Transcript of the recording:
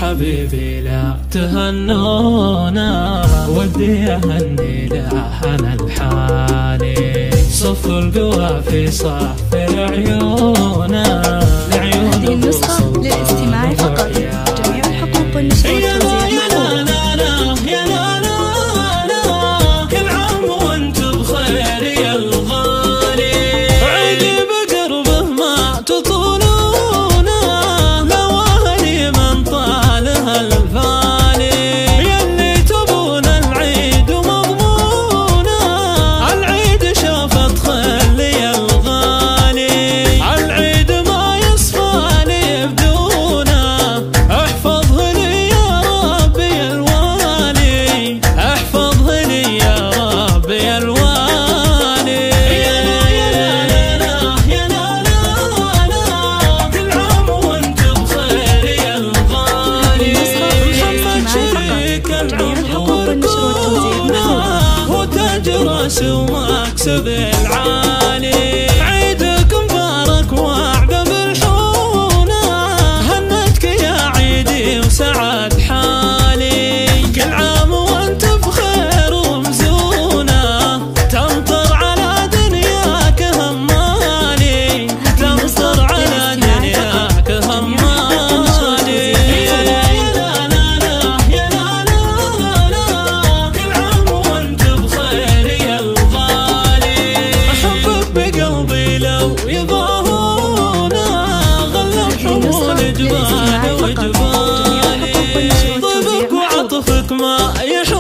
حبيبي لا تهنونا، ودي أهني لحن الحالي، صف القوافي صف العيون لعيون. هذه النسخة للاستماع فقط، جميع الحقوق والنشر والتوزيع كل عام وانت بخير يا الغالي، عيدي بقربه ما تطولونا، لو أهلي من طالها الفاني، يلي تبون العيد ومضمونا، العيد شافت خل يا الغالي، العيد ما يصفى لي بدونه، احفظه لي يا ربي الوالي، احفظه لي يا ربي الوالي. يا لا يا لا لا يا لا لا لا، كل عام وانت بخير يا الغالي، محمد شريك العمر والكونا، وتاج راسي ومكسب العالي، عيدك مبارك وعقب الحونة، هنتك يا عيدي وسعد حالي، كل عام وانت بخير ومزونة، تمطر على دنياك همالي، تمطر على دنياك همالي. يا لا يا لا لا يا لا لا لا، كل عام وانت بخير يا الغالي، احبك بقلبي لو يضاهونا، غلب حمول جبال وجبالي، طيبك وعطفك ما يحب